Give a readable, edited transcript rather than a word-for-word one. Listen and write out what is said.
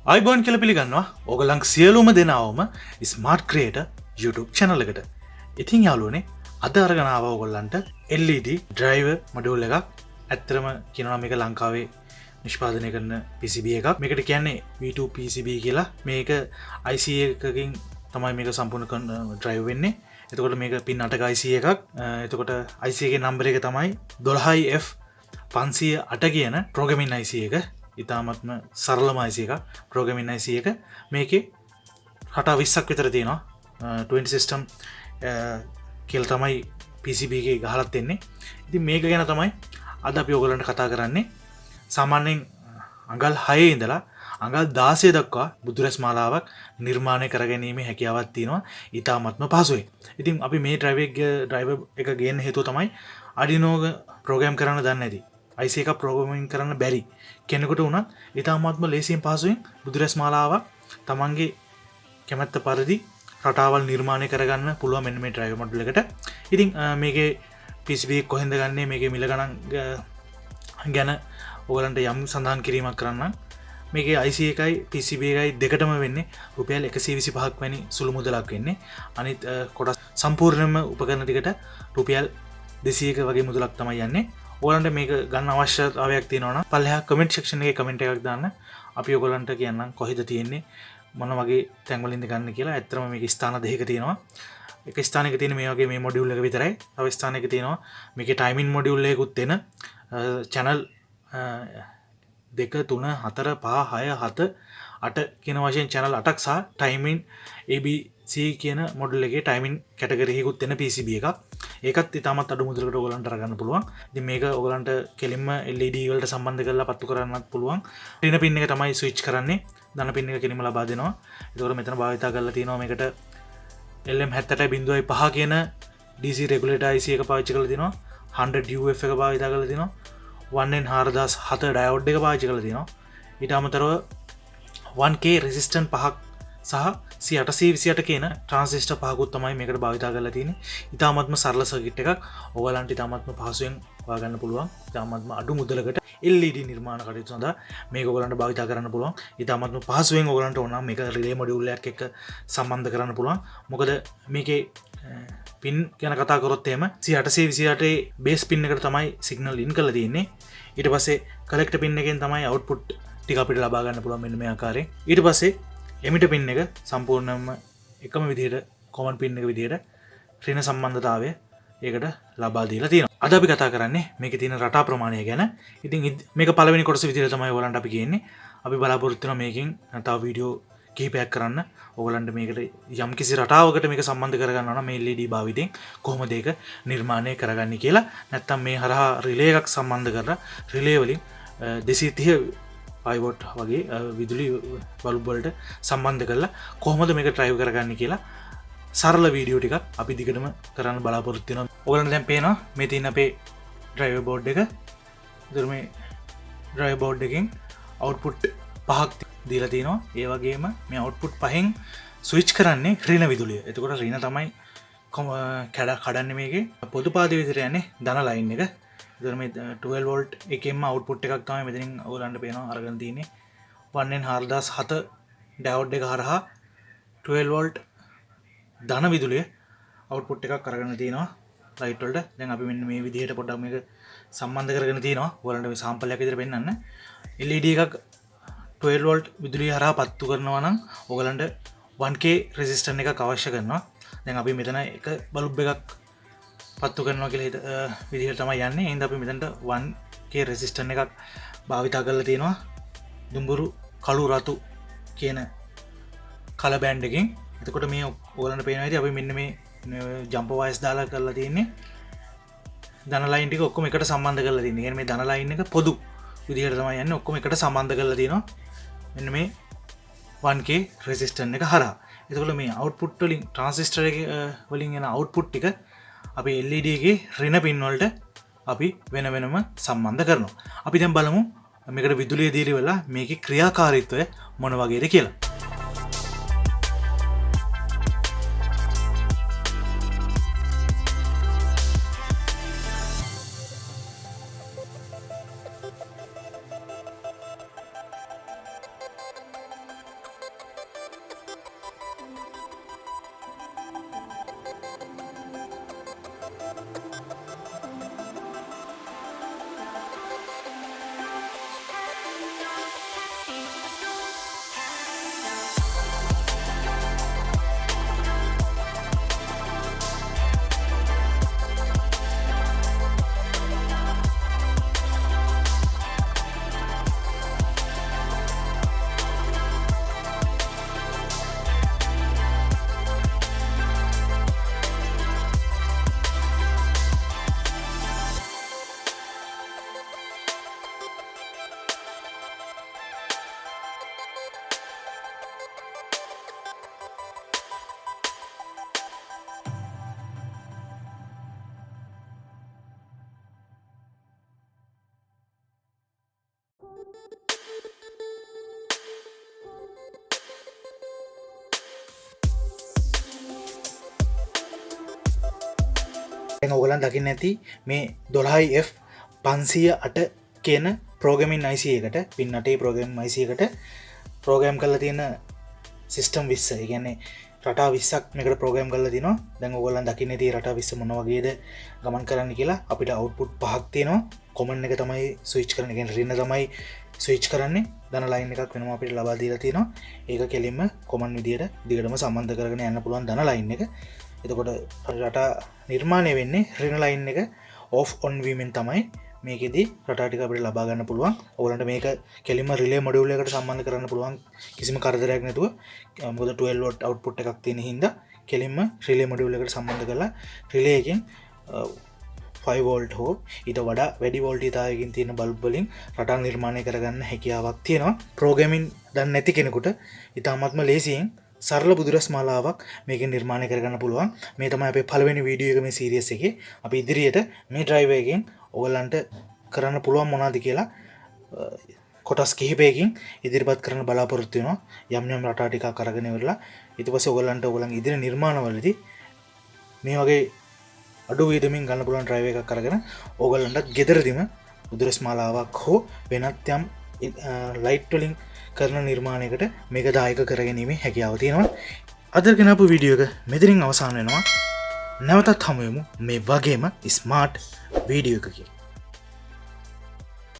අයිබෝන් කියල පිළිගන්නවා ඕගලං සියලුම දෙනාවම ස්මාර්ට් ක්‍රේට YouTube චැනල එකට. ඉතින් යාලුවනේ අද අරගනාව ඔගොල්ලන්ට LED ඩ්‍රයිව මඩුවල් එකක් ඇත්තරම කියනවා මේක ලංකාවේ නිෂ්පාදනය කරන PCB එකක්. මේකට කියන්නේ V2 PCB කියලා. මේක IC එකකින් තමයි මේක සම්පූර්ණ කරන ඩ්‍රයිව් වෙන්නේ. එතකොට මේක පින් 8ක IC එකක්. එතකොට IC එකේ නම්බර එක තමයි 12F508 කියන ප්‍රෝග්‍රෑමින් IC එක. ඉතාමත්ම සරලම IC එක ප්‍රෝග්‍රෑමින් IC එක. මේකේ රටා 20ක් විතර තියෙනවා. 20 සිස්ටම් කියලා තමයි PCB එකේ ගහලත් එන්නේ. ඉතින් මේක ගැන තමයි අද අපි ඔයගලන්ට කතා කරන්නේ. සාමාන්‍යයෙන් අඟල් 6 ඉඳලා අඟල් 16 දක්වා බුදුරැස් මාලාවක් නිර්මාණය කරගැනීමේ හැකියාවක් තියෙනවා ඉතාමත්ම පහසුවෙන්. ඉතින් අපි මේ ඩ්‍රයිවර් එක ගේන්න හේතුව තමයි Arduino ප්‍රෝග්‍රෑම් කරන්න දන්නේ නැති, IC එක ප්‍රෝග්‍රෑමින් කරන්න බැරි කෙනෙකුට උනත් ඉතාමත්ම ලේසියෙන් පහසුවෙන් බුදුරැස් මාලාවක් තමන්ගේ කැමැත්ත පරිදි රටාවල් නිර්මාණය කරගන්න පුළුවන් මෙන්න මේ ඩ්‍රයිවර් මොඩුල් එකට. ඉතින් මේකේ PCB කොහෙන්ද ගන්නේ, මේකේ මිල ගණන් ගැන ඔයගලන්ට යම් සඳහන් කිරීමක් කරන්න. මේකේ IC එකයි PCB එකයි දෙකටම වෙන්නේ රුපියල් 125ක් වැනි සුළු මුදලක් වෙන්නේ. අනිත් කොටස් සම්පූර්ණයෙන්ම උපකරණ ටිකට රුපියල් 200ක වගේ මුදලක් තමයි යන්නේ. ඔයගලන්ට මේක ගන්න අවශ්‍යතාවයක් තියෙනවා නම් පල්ලෙහා කමෙන්ට් සෙක්ෂන් එකේ කමෙන්ට් එකක් දාන්න. අපි ඔයගලන්ට කියන්නම් කොහෙද තියෙන්නේ, මොන වගේ තැන්වලින්ද ගන්න කියලා. ඇත්තටම මේක ස්ථාන දෙකක තියෙනවා. එක ස්ථානයක තියෙන මේ වගේ මේ මොඩියුල් එක විතරයි. තව ස්ථානයක තියෙනවා මේකේ ටයිමින් මොඩියුල් එකකුත් දෙන channel 2 3 4 5 6 7 8 කියන වශයෙන් channel 8ක් සහ ටයිමින් ABC කියන මොඩල් එකේ ටයිමින් කැටගරි එකකුත් දෙන PCB එකක්. ඒකත් ඉතාමත් අඩු මුදලකට ඔයගලන්ට අරගන්න පුළුවන්. ඉතින් මේක ඔයගලන්ට කෙලින්ම LED වලට සම්බන්ධ කරලා පත්තු කරන්නත් පුළුවන්. රින පින් එක තමයි ස්විච් කරන්නේ. ධන පින් එක කෙලින්ම ලබා දෙනවා. ඒකෝර මෙතන භාවිතා කරලා තියෙනවා මේකට LM78.5 කියන DC regulator IC එක පාවිච්චි කරලා තිනවා. 100 UF එක භාවිතා කරලා තිනවා. 1N4007 ඩයෝඩ් එක පාවිච්චි කරලා තිනවා. ඊට අමතරව 1K රෙසිස්ටන්ට් පහක් සහ C828 කියන ට්‍රාන්සිස්ටර් පහකුත් තමයි මේකට භාවිතා කරලා තියෙන්නේ. ඉතාමත්ම සරල සර්කිට් එකක්. ඔයගලන්ට ඉතාමත්ම පහසුවෙන් හොයාගන්න පුළුවන්. ඉතාමත්ම අඩු මුදලකට LED නිර්මාණ කටයුතු සඳහා මේක ඔයගලන්ට භාවිතා කරන්න පුළුවන්. ඉතාමත්ම පහසුවෙන් ඔයගලන්ට ඕන නම් මේක රිලේ මොඩියුල් එකක් එක්ක සම්බන්ධ කරන්න පුළුවන්. මොකද මේකේ පින් ගැන කතා කරොත් එහෙම C828 බේස් පින් එකට තමයි සිග්නල් ඉන් කරලා තියෙන්නේ. ඊට පස්සේ කලෙක්ටර් පින් එකෙන් තමයි අවුට්පුට් ටික අපිට ලබා ගන්න පුළුවන් මෙන්න මේ ආකාරයෙන්. ඊට පස්සේ එමිටර් පින් එක සම්පූර්ණයෙන්ම එකම විදිහට කොමන් පින් එක විදිහට ඍණ සම්බන්ධතාවය ඒකට ලබා දීලා තියෙනවා. අද අපි කතා කරන්නේ මේකේ තියෙන රටා ප්‍රමාණය ගැන. ඉතින් මේක පළවෙනි කොටස විදිහට තමයි ඔයගලන්ට අපි කියන්නේ. අපි බලාපොරොත්තු වෙනවා මේකෙන් තව වීඩියෝ කිහිපයක් කරන්න. ඔයගලන්ට මේකට යම් කිසි රටාවකට මේක සම්බන්ධ කරගන්නවා නම් මේ LED භාවිතයෙන් කොහොමද ඒක නිර්මාණය කරගන්නේ කියලා. නැත්තම් මේ හරහා රිලේ එකක් සම්බන්ධ කරලා රිලේ වලින් 230 පයිවොට් වගේ විදුලි බල්බ් වලට සම්බන්ධ කරලා කොහොමද මේක ඩ්‍රයිව් කරගන්නේ කියලා සරල වීඩියෝ ටිකක් අපි දිගටම කරන්න බලාපොරොත්තු වෙනවා. ඔයගලන්ට දැන් පේනවා මේ තියෙන අපේ ඩ්‍රයිවර් බෝඩ් එක. ඒතර මේ ඩ්‍රයිවර් බෝඩ් එකෙන් අවුට්පුට් පහක් දීලා තියෙනවා. ඒ වගේම මේ අවුට්පුට් පහෙන් ස්විච් කරන්නේ ඍණ විදුලිය. එතකොට ඍණ තමයි කඩන්නේ මේකේ. පොදු පාදේ විතර යන්නේ ධන ලයින් එක. ඒතර මේ 12 වෝල්ට් එකෙන්ම අවුට්පුට් එකක් තමයි මෙතනින් ඔයගලන්ට පේනවා අරගෙන තියෙන්නේ. 1N4007 ඩයෝඩ් එක හරහා 12 වෝල්ට් ධන විදුලිය අවුට්පුට් එකක් අරගෙන තියෙනවා ලයිට් වලට. දැන් අපි මෙන්න මේ විදිහට පොඩ්ඩක් මේක සම්බන්ධ කරගෙන තියෙනවා. ඔයගලන්ට මේ සාම්පල් එකක් විතර පෙන්නන්න. LED එකක් 12 වෝල්ට් විදුලිය හරහා පත්තු කරනවා නම් ඔයගලන්ට 1K රෙසිස්ටන්ට් එකක් අවශ්‍ය කරනවා. දැන් අපි මෙතන එක බල්බ් එකක් පත්තු කරනවා කියලා විදිහට තමයි යන්නේ. එහෙනම් අපි මෙතනට 1K රෙසිස්ටන්ට් එකක් භාවිතා කරලා තියෙනවා. දුඹුරු කළු රතු කියන කලර් බෑන්ඩ් එකකින්. එතකොට මේ ඔයගලන්ට පේනවා ඉතින් අපි මෙන්න මේ ජම්පර් වයර්ස් දාලා කරලා තියෙන්නේ. ධන ලයින් ටික ඔක්කොම එකට සම්බන්ධ කරලා තියෙන්නේ. කියන්නේ මේ ධන ලයින් එක පොදු විදිහට තමයි යන්නේ. ඔක්කොම එකට සම්බන්ධ කරලා තියෙනවා. මෙන්න මේ 1K රෙසිස්ටන්ට් එක හරහා. එතකොට මේ අවුට්පුට් වලින් ට්‍රාන්සිස්ටර් එක වලින් එන අවුට්පුට් ටික අපි LED එකේ ඍණ පින් වලට අපි වෙන වෙනම සම්බන්ධ කරනවා. අපි දැන් බලමු මේකට විදුලිය දීලා වෙලා මේකේ ක්‍රියාකාරීත්වය මොන වගේද කියලා. ඔයගලන් දකින්න ඇති මේ 12F508 කියන ප්‍රෝග්‍රෑමින් IC එකට පින් 8 ප්‍රෝග්‍රෑම් IC එකට ප්‍රෝග්‍රෑම් කරලා තියෙන සිස්ටම් 20. ඒ කියන්නේ රටා 20ක් මේකට ප්‍රෝග්‍රෑම් කරලා තිනවා. දැන් ඔයගලන් දකින්න ඇති රටා 20 මොන වගේද ගමන් කරන්න කියලා. අපිට අවුට්පුට් පහක් තියෙනවා. කොමන් එක තමයි ස්විච් කරන්නේ. කියන්නේ රින්න තමයි ස්විච් කරන්නේ. ධන ලයින් එකක් වෙනවා අපිට ලබා දීලා තියෙනවා. ඒක කෙලින්ම කොමන් විදියට දිගටම සම්බන්ධ කරගෙන යන්න පුළුවන් ධන ලයින් එක. එතකොට රටා නිර්මාණය වෙන්නේ රින ලයින් එක ඔෆ් ඔන් වීමෙන් තමයි මේකෙදී රටා ටික අපිට ලබා ගන්න පුළුවන්. ඔයගලන්ට මේක කෙලින්ම රිලේ මොඩියුල් එකට සම්බන්ධ කරන්න පුළුවන් කිසිම කරදරයක් නැතුව. මොකද 12 වෝල්ට් අවුට්පුට් එකක් තියෙන හින්දා කෙලින්ම රිලේ මොඩියුල් එකට සම්බන්ධ කරලා රිලේ එකෙන් 5 වෝල්ට් හෝ ඊට වඩා වැඩි වෝල්ටීයතාවයකින් තියෙන බල්බ් වලින් රටා නිර්මාණය කරගන්න හැකියාවක් තියෙනවා. ප්‍රෝග්‍රෑමින් දන්නේ නැති කෙනෙකුට ඉතාමත්ම ලේසියෙන් සරල බුදුරස් මාලාවක් මේකෙන් නිර්මාණය කරගන්න පුළුවන්. මේ තමයි අපේ පළවෙනි වීඩියෝ එක මේ සීරීස් එකේ. අපි ඉදිරියට මේ ඩ්‍රයිවර් එකෙන් ඔයගලන්ට කරන්න පුළුවන් මොනවද කියලා කොටස් කිහිපයකින් ඉදිරිපත් කරන්න බලාපොරොත්තු වෙනවා. යම් යම් රටා ටිකක් අරගෙන ඉවරලා ඊට පස්සේ ඔයගලන්ගේ ඉදිරි නිර්මාණවලදී මේ වගේ අඩු වේදමින් ගන්න පුළුවන් ඩ්‍රයිවර් එකක් අරගෙන ඔයගලන්ට ගෙදරදීම බුදුරස් මාලාවක් හෝ වෙනත් යම් ලයිට් වලින් කරන නිර්මාණයකට මේක දායක කරගැනීමේ හැකියාව තියෙනවා. අද ගෙනාපු වීඩියෝ එක මෙතනින් අවසන් වෙනවා. නැවතත් හමු වෙමු මේ වගේම ස්මාර්ට් වීඩියෝ එකකින්.